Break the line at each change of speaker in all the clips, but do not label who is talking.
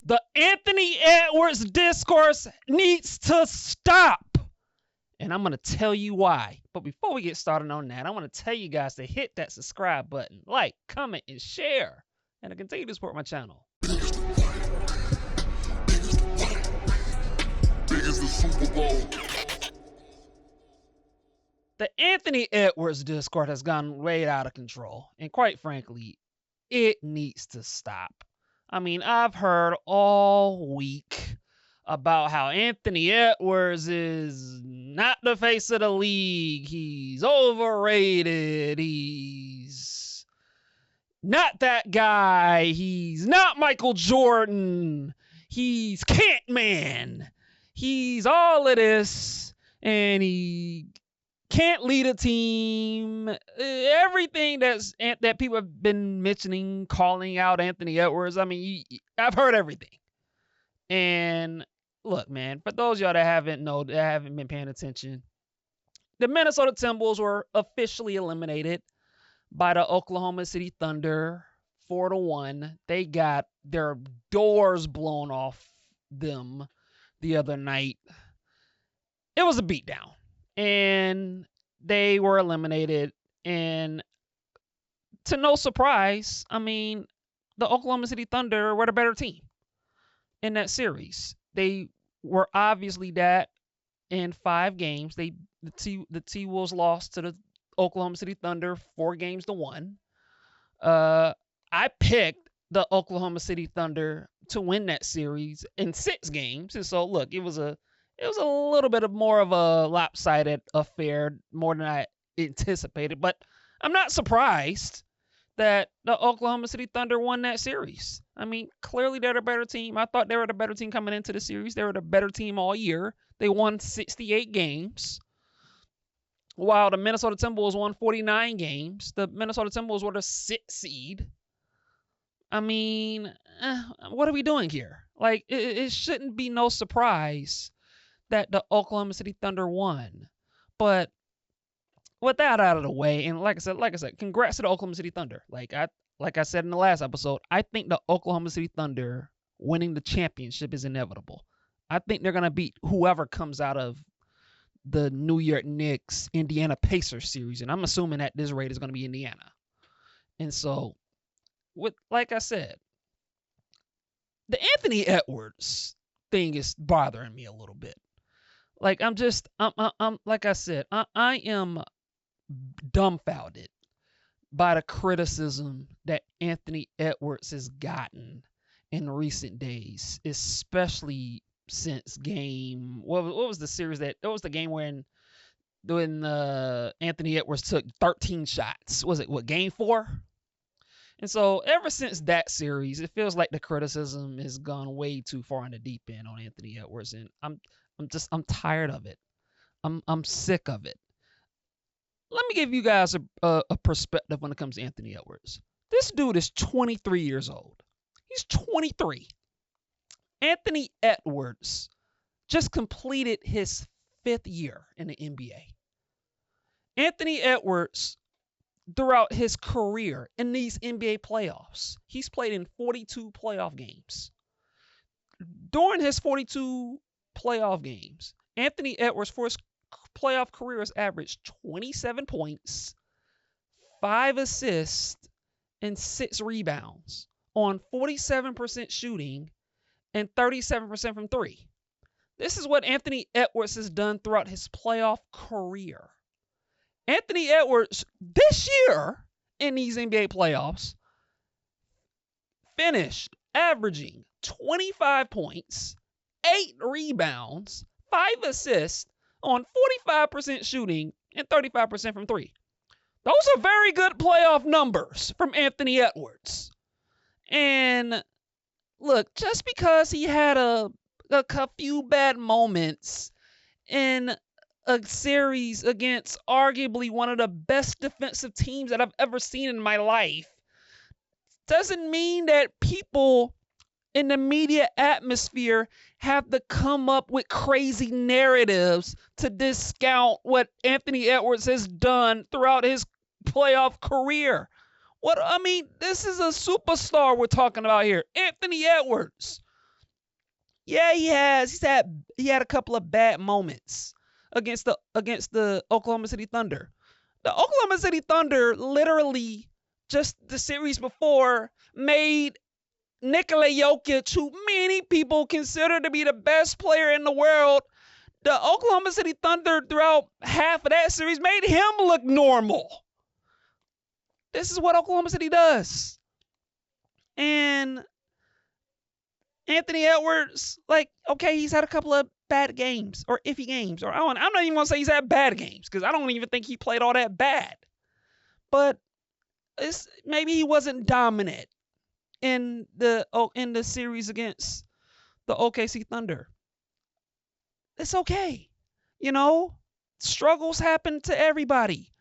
The Anthony Edwards discourse needs to stop. And I'm going to tell you why. But before we get started on that, I want to tell you guys to hit that subscribe button, like, comment, and share, and to continue to support my channel. The Anthony Edwards discourse has gone way out of control. And quite frankly, it needs to stop. I mean, I've heard all week about how Anthony Edwards is not the face of the league. He's overrated. He's not that guy. He's not Michael Jordan. He's Can't-Man. He's all of this, and he can't lead a team. Everything that people have been mentioning, calling out Anthony Edwards. I mean, I've heard everything. And look, man, for those of y'all that haven't been paying attention, the Minnesota Timberwolves were officially eliminated by the Oklahoma City Thunder 4-1. They got their doors blown off them the other night. It was a beatdown. And they were eliminated. And to no surprise, I mean, the Oklahoma City Thunder were the better team in that series. They were obviously that in 5 games. The T-Wolves lost to the Oklahoma City Thunder 4-1. I picked the Oklahoma City Thunder to win that series in 6 games. And so, look, it was a little bit more of a lopsided affair, more than I anticipated. But I'm not surprised that the Oklahoma City Thunder won that series. I mean, clearly they're the better team. I thought they were the better team coming into the series. They were the better team all year. They won 68 games, while the Minnesota Timberwolves won 49 games. The Minnesota Timberwolves were the 6th seed. I mean, what are we doing here? Like, it shouldn't be no surprise that the Oklahoma City Thunder won. But with that out of the way, and like I said, congrats to the Oklahoma City Thunder. Like I said in the last episode, I think the Oklahoma City Thunder winning the championship is inevitable. I think they're gonna beat whoever comes out of the New York Knicks Indiana Pacers series, and I'm assuming at this rate is gonna be Indiana. And so, like I said, the Anthony Edwards thing is bothering me a little bit. Like, I'm like I said, I am dumbfounded by the criticism that Anthony Edwards has gotten in recent days, especially since what was the series that was the game when Anthony Edwards took 13 shots. Was it game 4? And so ever since that series, it feels like the criticism has gone way too far in the deep end on Anthony Edwards, and I'm tired of it. I'm sick of it. Let me give you guys a perspective when it comes to Anthony Edwards. This dude is 23 years old. He's 23. Anthony Edwards just completed his 5th year in the NBA. Anthony Edwards, throughout his career in these NBA playoffs, he's played in 42 playoff games. During his 42 playoff games, Anthony Edwards, for his playoff career, has averaged 27 points, 5 assists, and 6 rebounds on 47% shooting and 37% from 3. This is what Anthony Edwards has done throughout his playoff career. Anthony Edwards, this year in these NBA playoffs, finished averaging 25 points, 8 rebounds, 5 assists on 45% shooting and 35% from 3. Those are very good playoff numbers from Anthony Edwards. And look, just because he had a few bad moments in a series against arguably one of the best defensive teams that I've ever seen in my life doesn't mean that people in the media atmosphere have to come up with crazy narratives to discount what Anthony Edwards has done throughout his playoff career. This is a superstar we're talking about here. Anthony Edwards, Yeah, he has. He had a couple of bad moments against the Oklahoma City Thunder. The Oklahoma City Thunder literally just the series before made Nikola Jokic, who many people consider to be the best player in the world, the Oklahoma City Thunder throughout half of that series made him look normal. This is what Oklahoma City does. And Anthony Edwards, like, okay, he's had a couple of bad games or iffy games. Or I'm not even going to say he's had bad games because I don't even think he played all that bad. But maybe he wasn't dominant in the series against the OKC Thunder. It's okay. Struggles happen to everybody.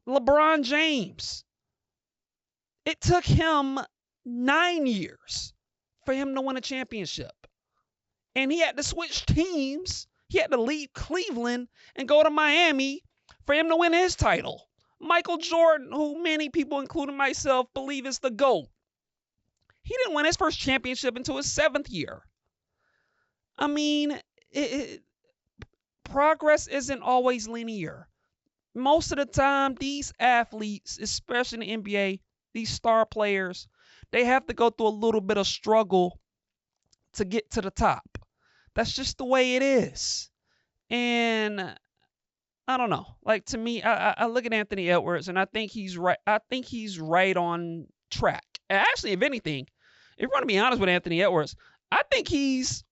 LeBron James, it took him 9 years for him to win a championship. And he had to switch teams. He had to leave Cleveland and go to Miami for him to win his title. Michael Jordan, who many people, including myself, believe is the GOAT, he didn't win his first championship until his 7th year. I mean, progress isn't always linear. Most of the time, these athletes, especially in the NBA, these star players, they have to go through a little bit of struggle to get to the top. That's just the way it is. And I don't know. Like, to me, I look at Anthony Edwards and I think he's right. I think he's right on track. And actually, if anything, if you want to be honest with Anthony Edwards, I think he's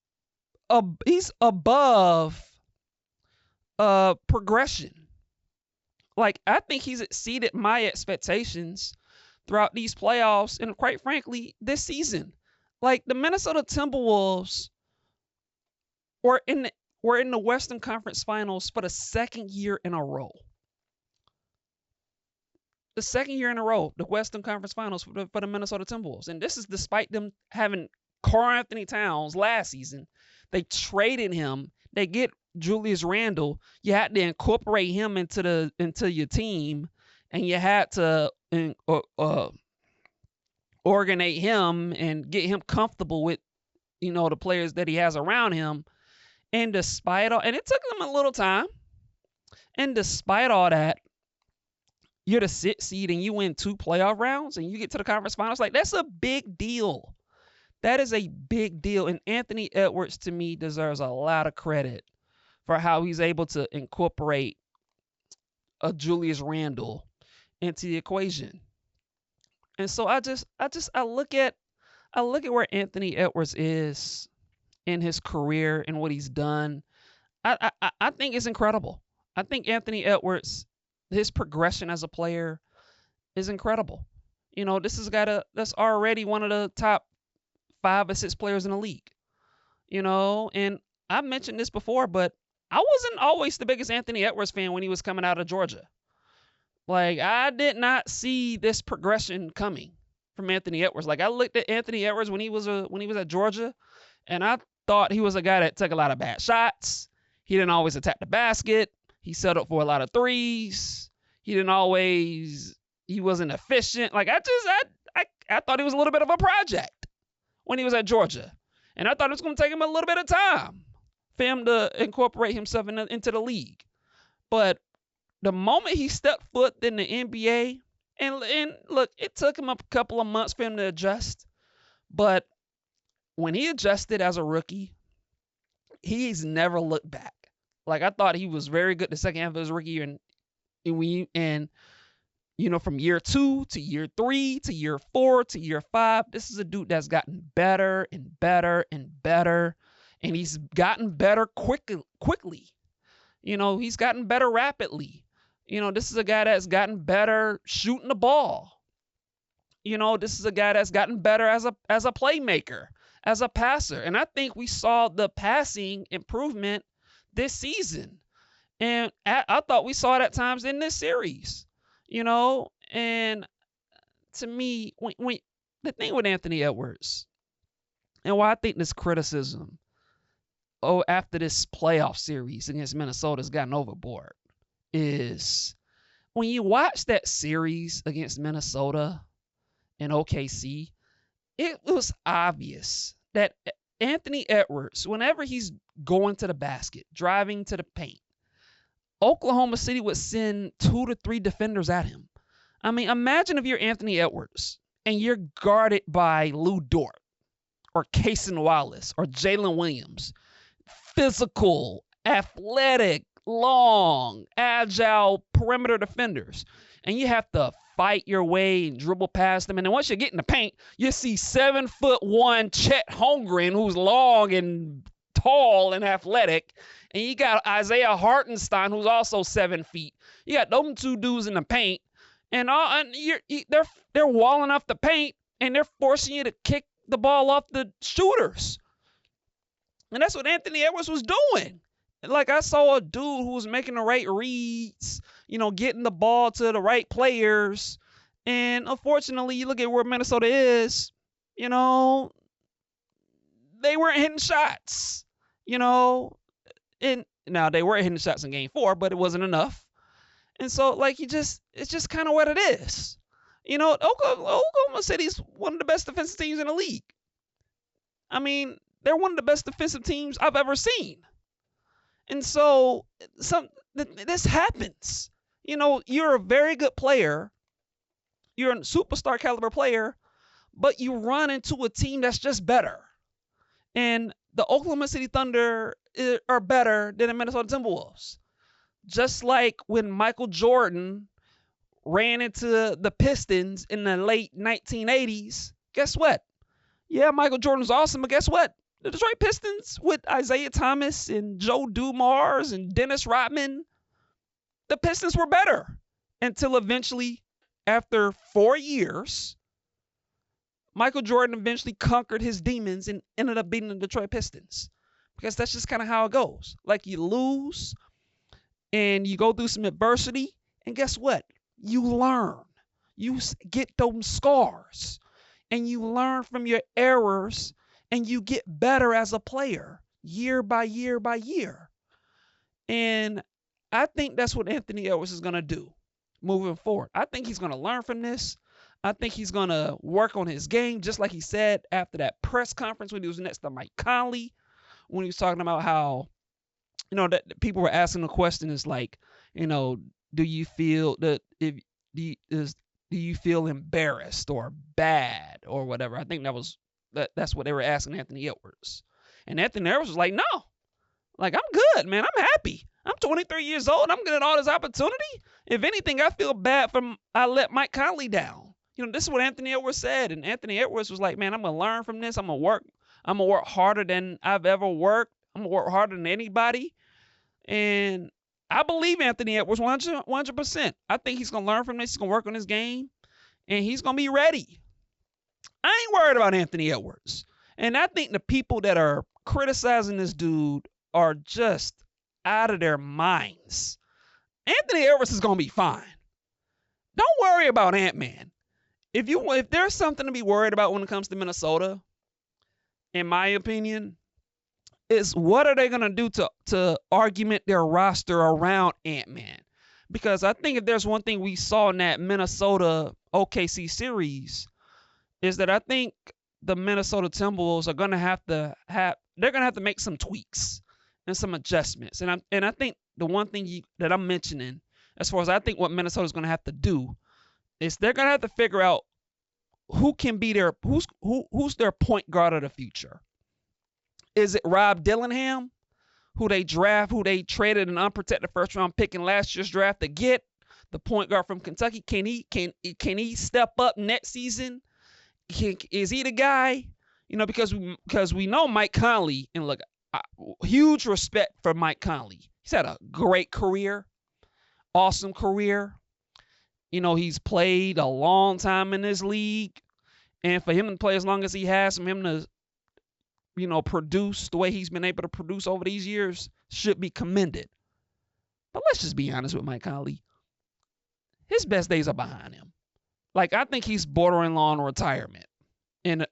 above progression. Like, I think he's exceeded my expectations throughout these playoffs and, quite frankly, this season. Like, the Minnesota Timberwolves were in the Western Conference Finals for the second year in a row. The second year in a row, the Western Conference Finals for the Minnesota Timberwolves. And this is despite them having Karl Anthony Towns last season. They traded him. They get Julius Randle. You had to incorporate him into your team, and you had to organize him and get him comfortable with, the players that he has around him. And despite all, and it took them a little time. And despite all that, you're the 6th seed and you win 2 playoff rounds and you get to the conference finals. Like, that's a big deal. That is a big deal. And Anthony Edwards, to me, deserves a lot of credit for how he's able to incorporate a Julius Randle into the equation. And so I look at where Anthony Edwards is in his career and what he's done. I think it's incredible. I think Anthony Edwards, his progression as a player is incredible. This is a guy that's already one of the top 5 or 6 players in the league. And I've mentioned this before, but I wasn't always the biggest Anthony Edwards fan when he was coming out of Georgia. Like, I did not see this progression coming from Anthony Edwards. Like, I looked at Anthony Edwards when he was at Georgia, and I thought he was a guy that took a lot of bad shots. He didn't always attack the basket. He set up for a lot of threes. He wasn't efficient. Like, I thought he was a little bit of a project when he was at Georgia. And I thought it was going to take him a little bit of time for him to incorporate himself into the league. But the moment he stepped foot in the NBA, and look, it took him a couple of months for him to adjust. But when he adjusted as a rookie, he's never looked back. Like, I thought he was very good the second half of his rookie year. And from year 2 to year 3 to year 4 to year 5, this is a dude that's gotten better and better and better. And he's gotten better quickly. He's gotten better rapidly. This is a guy that's gotten better shooting the ball. This is a guy that's gotten better as a playmaker, as a passer. And I think we saw the passing improvement this season. And I thought we saw it at times in this series, and to me, when the thing with Anthony Edwards and why I think this criticism after this playoff series against Minnesota has gotten overboard is when you watch that series against Minnesota and OKC, it was obvious that Anthony Edwards, whenever he's going to the basket, driving to the paint, Oklahoma City would send 2 to 3 defenders at him. I mean, imagine if you're Anthony Edwards and you're guarded by Lou Dort or Cason Wallace or Jalen Williams. Physical, athletic, long, agile perimeter defenders. And you have to fight your way and dribble past them. And then once you get in the paint, you see 7'1" Chet Holmgren, who's long and tall and athletic. And you got Isaiah Hartenstein, who's also 7 feet. You got them 2 dudes in the paint. And they're walling off the paint, and they're forcing you to kick the ball off the shooters. And that's what Anthony Edwards was doing. Like, I saw a dude who was making the right reads, getting the ball to the right players. And unfortunately, you look at where Minnesota is, they weren't hitting shots, And now they were hitting shots in game 4, but it wasn't enough. And so, it's just kind of what it is. Oklahoma City's one of the best defensive teams in the league. I mean, they're one of the best defensive teams I've ever seen. And so, this happens. You're a very good player. You're a superstar caliber player, but you run into a team that's just better. And the Oklahoma City Thunder are better than the Minnesota Timberwolves. Just like when Michael Jordan ran into the Pistons in the late 1980s, guess what? Yeah, Michael Jordan was awesome, but guess what? The Detroit Pistons with Isaiah Thomas and Joe Dumars and Dennis Rodman, the Pistons were better until eventually, after 4 years, Michael Jordan eventually conquered his demons and ended up beating the Detroit Pistons. Because that's just kind of how it goes. Like, you lose and you go through some adversity, and guess what? You learn. You get those scars, and you learn from your errors, and you get better as a player year by year by year. And I think that's what Anthony Edwards is going to do moving forward. I think he's going to learn from this. I think he's going to work on his game, just like he said after that press conference when he was next to Mike Conley, when he was talking about how, that people were asking the question is like, do you feel that do you feel embarrassed or bad or whatever? I think that's what they were asking Anthony Edwards. And Anthony Edwards was like, no, I'm good, man. I'm happy. I'm 23 years old. I'm getting all this opportunity. If anything, I feel bad I let Mike Conley down. This is what Anthony Edwards said. And Anthony Edwards was like, man, I'm going to learn from this. I'm going to work harder than I've ever worked. I'm going to work harder than anybody. And I believe Anthony Edwards 100%. I think he's going to learn from this. He's going to work on his game. And he's going to be ready. I ain't worried about Anthony Edwards. And I think the people that are criticizing this dude are just out of their minds. Anthony Edwards is going to be fine. Don't worry about Ant-Man. If there's something to be worried about when it comes to Minnesota, in my opinion, is what are they going to do to augment their roster around Ant-Man? Because I think if there's one thing we saw in that Minnesota OKC series, is that I think the Minnesota Timberwolves are going to have to make some tweaks and some adjustments. And I think the one thing that I'm mentioning, as far as I think what Minnesota's going to have to do, is they're going to have to figure out who's their point guard of the future. Is it Rob Dillingham, who they traded an unprotected first round pick in last year's draft to get, the point guard from Kentucky? Can he step up next season? Is he the guy? Because we know Mike Conley, and look, huge respect for Mike Conley. He's had a great career, awesome career. He's played a long time in this league, and for him to play as long as he has, for him to produce the way he's been able to produce over these years should be commended. But let's just be honest with Mike Conley. His best days are behind him. I think he's bordering on retirement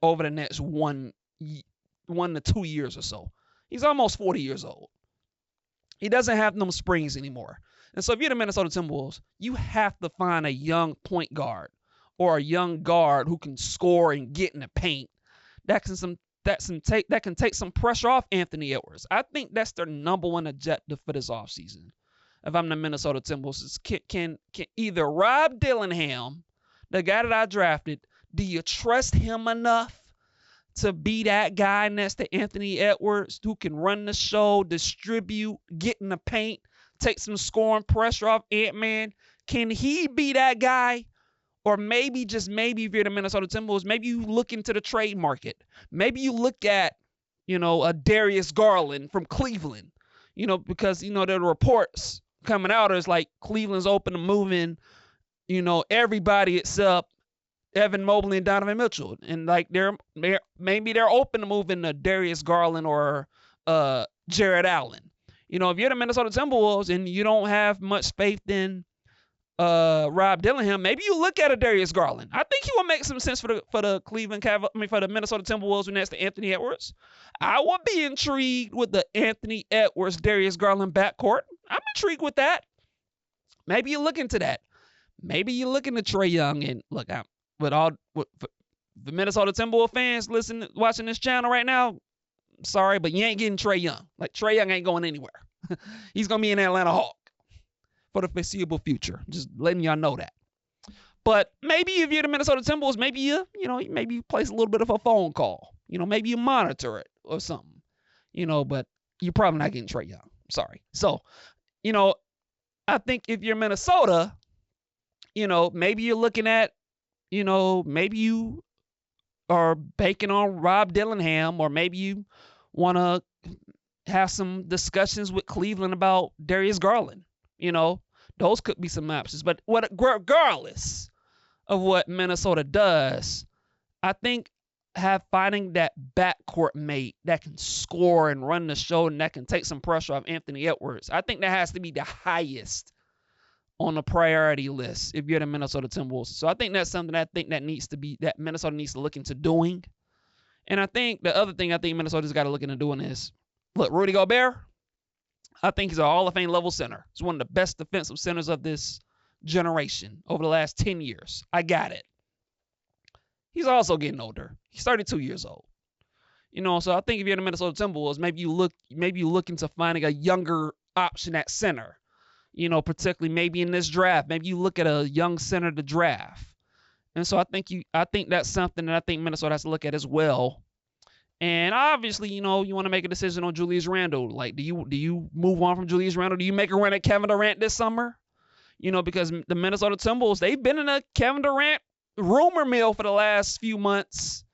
over the next 1 to 2 years or so. He's almost 40 years old. He doesn't have no springs anymore. And so if you're the Minnesota Timberwolves, you have to find a young point guard or a young guard who can score and get in the paint that can that can take some pressure off Anthony Edwards. I think that's their number one objective for this offseason. If I'm the Minnesota Timberwolves, can either Rob Dillingham, the guy that I drafted, do you trust him enough to be that guy next to Anthony Edwards who can run the show, distribute, get in the paint, take some scoring pressure off Ant-Man? Can he be that guy? Or maybe, just maybe, if you're the Minnesota Timberwolves, maybe you look into the trade market. Maybe you look at, a Darius Garland from Cleveland, because, there are reports coming out is like Cleveland's open to moving, everybody except Evan Mobley and Donovan Mitchell. And like maybe they're open to moving to Darius Garland or Jared Allen. If you're the Minnesota Timberwolves and you don't have much faith in Rob Dillingham, maybe you look at a Darius Garland. I think he will make some sense for the for the Minnesota Timberwolves when that's to Anthony Edwards. I would be intrigued with the Anthony Edwards Darius Garland backcourt. I'm intrigued with that. Maybe you look into that. Maybe you look into Trae Young and look out with the Minnesota Timberwolves fans watching this channel right now. Sorry, but you ain't getting Trae Young. Like Trae Young ain't going anywhere. He's gonna be an Atlanta Hawk for the foreseeable future. Just letting y'all know that. But maybe if you're the Minnesota Timberwolves, maybe you place a little bit of a phone call. Maybe you monitor it or something. But you're probably not getting Trae Young. Sorry. So, I think if you're Minnesota, maybe you're looking at, maybe you are banking on Rob Dillingham, or maybe you want to have some discussions with Cleveland about Darius Garland. Those could be some options. But regardless of what Minnesota does, I think finding that backcourt mate that can score and run the show and that can take some pressure off Anthony Edwards, I think that has to be the highest on the priority list if you're the Minnesota Timberwolves. So I think that's something that Minnesota needs to look into doing. And I think the other thing I think Minnesota's got to look into doing is, look, Rudy Gobert, I think he's a Hall of Fame level center. He's one of the best defensive centers of this generation over the last 10 years. I got it. He's also getting older. He's 32 years old. So I think if you're the Minnesota Timberwolves, maybe you look into finding a younger option at center. Particularly maybe in this draft, maybe you look at a young center to draft. And so I think that's something that I think Minnesota has to look at as well. And obviously, you want to make a decision on Julius Randle. Like, do you move on from Julius Randle? Do you make a run at Kevin Durant this summer? Because the Minnesota Timberwolves, they've been in a Kevin Durant rumor mill for the last few months.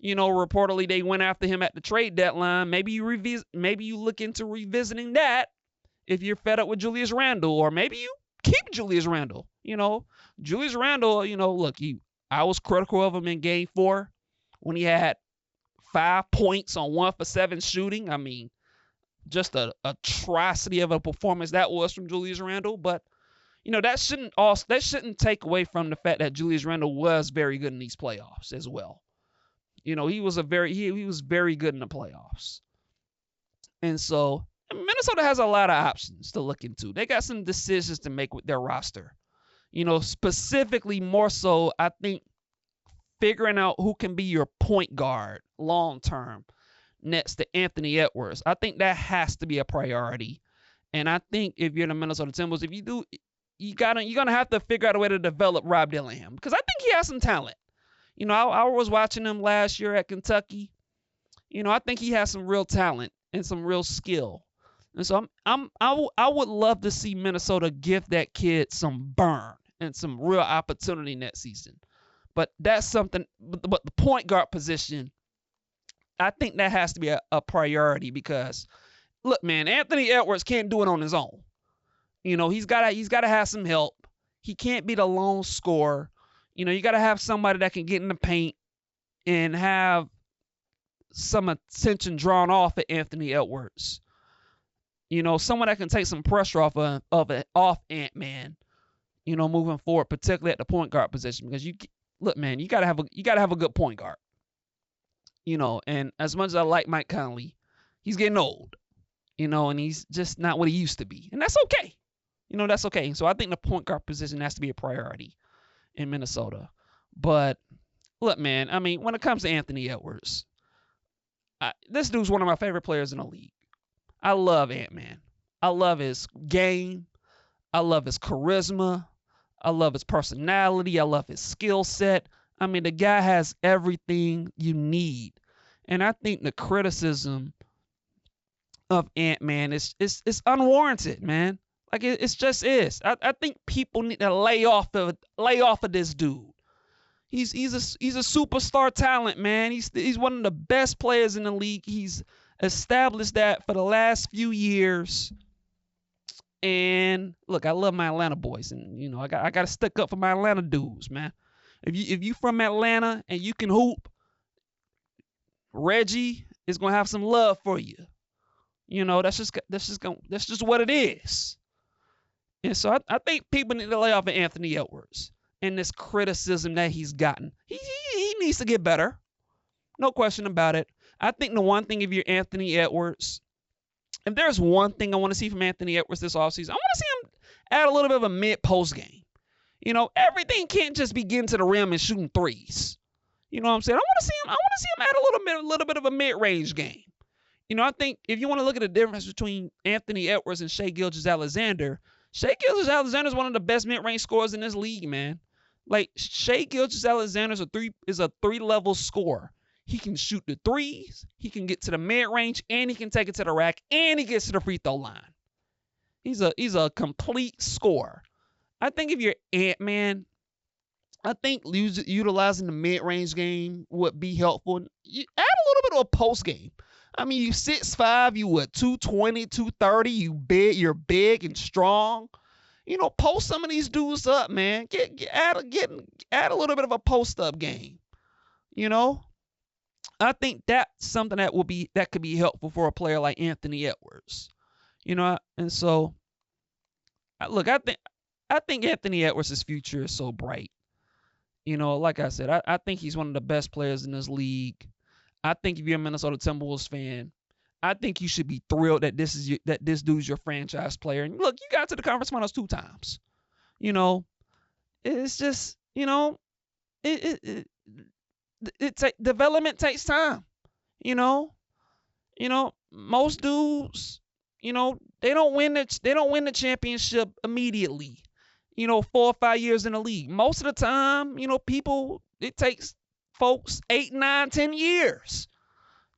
Reportedly they went after him at the trade deadline. Maybe you look into revisiting that if you're fed up with Julius Randle, or maybe you keep Julius Randle. Julius Randle, look, I was critical of him in Game 4 when he had 5 points on 1 for 7 shooting. I mean, just a atrocity of a performance that was from Julius Randle. But that shouldn't take away from the fact that Julius Randle was very good in these playoffs as well. He was very good in the playoffs. And so Minnesota has a lot of options to look into. They got some decisions to make with their roster. Specifically more so, I think figuring out who can be your point guard long term next to Anthony Edwards. I think that has to be a priority. And I think if you're the Minnesota Timberwolves, if you do, you're gonna have to figure out a way to develop Rob Dillingham, because I think he has some talent. I was watching him last year at Kentucky. I think he has some real talent and some real skill. And so I would love to see Minnesota give that kid some burn and some real opportunity next season. But that's something. But the point guard position, I think that has to be a priority, because, look, man, Anthony Edwards can't do it on his own. He's gotta have some help. He can't be the lone scorer. You gotta have somebody that can get in the paint and have some attention drawn off at Anthony Edwards. Someone that can take some pressure off Ant-Man. Moving forward, particularly at the point guard position, because you gotta have a good point guard. And as much as I like Mike Conley, he's getting old. And he's just not what he used to be, and that's okay. That's okay. So I think the point guard position has to be a priority in Minnesota. But look, man, I mean, when it comes to Anthony Edwards, This dude's one of my favorite players in the league. I love Ant-Man. I love his game. I love his charisma. I love his personality. I love his skill set. I mean, the guy has everything you need. And I think the criticism of Ant-Man is unwarranted, man. Like it's just is. I think people need to lay off of this dude. He's a superstar talent, man. He's one of the best players in the league. He's established that for the last few years. And look, I love my Atlanta boys, and I got to stick up for my Atlanta dudes, man. If you from Atlanta and you can hoop, Reggie is gonna have some love for you. That's just what it is. And so I think people need to lay off of Anthony Edwards and this criticism that he's gotten. He needs to get better. No question about it. I think the one thing, if you're Anthony Edwards, if there's one thing I want to see from Anthony Edwards this offseason, I want to see him add a little bit of a mid-post game. Everything can't just be getting to the rim and shooting threes. You know what I'm saying? I want to see him add a little bit of a mid-range game. I think if you want to look at the difference between Anthony Edwards and Shai Gilgeous-Alexander, Shai Gilgeous-Alexander is one of the best mid-range scorers in this league, man. Like, Shai Gilgeous-Alexander is a three-level scorer. He can shoot the threes, he can get to the mid-range, and he can take it to the rack, and he gets to the free throw line. He's a complete scorer. I think if you're Ant-Man, I think utilizing the mid-range game would be helpful. You add a little bit of a post game. I mean, you 6'5", you 220, 230, you're big and strong. Post some of these dudes up, man. Add a little bit of a post-up game. I think that's something that could be helpful for a player like Anthony Edwards. And so, look, I think Anthony Edwards' future is so bright. Like I said, I think he's one of the best players in this league. I think if you're a Minnesota Timberwolves fan, I think you should be thrilled that this dude's your franchise player. And look, you got to the conference finals 2 times. It's just, development takes time. Most dudes, they don't win the championship immediately. 4 or 5 years in the league. Most of the time, it takes folks 8, 9, 10 years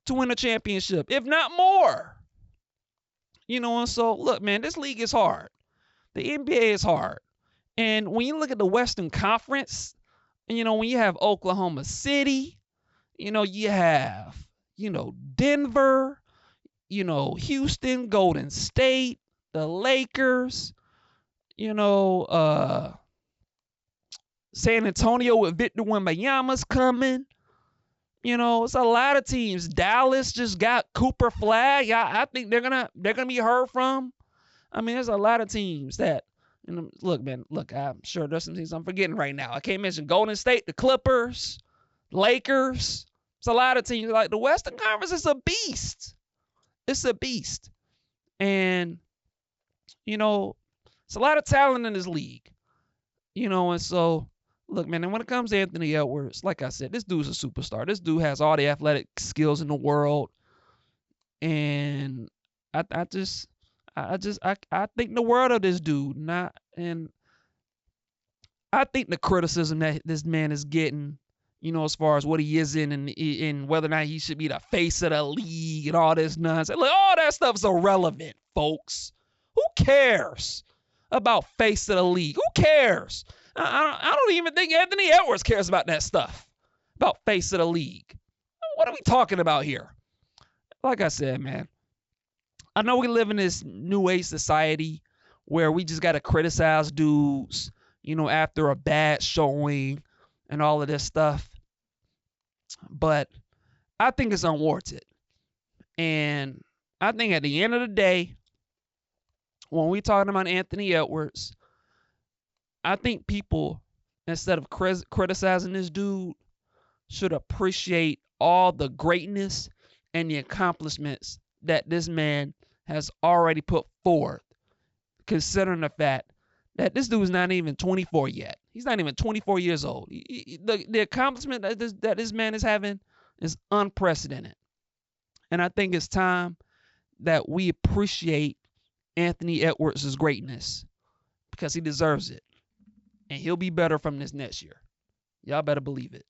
to win a championship, if not more. And so, look, man, this league is hard. The NBA is hard. And when you look at the Western Conference, when you have Oklahoma City, you have, Denver, Houston, Golden State, the Lakers, San Antonio with Victor Wembanyama's coming. It's a lot of teams. Dallas just got Cooper Flag. I think they're gonna be heard from. I mean, there's a lot of teams that. Look, man. Look, I'm sure there's some things I'm forgetting right now. I can't mention Golden State, the Clippers, Lakers. It's a lot of teams. Like the Western Conference is a beast. It's a beast, and it's a lot of talent in this league. And so. Look, man, and when it comes to Anthony Edwards, like I said, this dude's a superstar. This dude has all the athletic skills in the world. And I think the world of this dude. And I think the criticism that this man is getting, as far as what he is in whether or not he should be the face of the league and all this nonsense. Like, all that stuff's irrelevant, folks. Who cares about face of the league? Who cares? I don't even think Anthony Edwards cares about that stuff, about face of the league. What are we talking about here? Like I said, man, I know we live in this new age society where we just got to criticize dudes, after a bad showing and all of this stuff. But I think it's unwarranted. And I think at the end of the day, when we're talking about Anthony Edwards, I think people, instead of criticizing this dude, should appreciate all the greatness and the accomplishments that this man has already put forth, considering the fact that this dude's not even 24 yet. He's not even 24 years old. The accomplishment that this man is having is unprecedented. And I think it's time that we appreciate Anthony Edwards' greatness because he deserves it. And he'll be better from this next year. Y'all better believe it.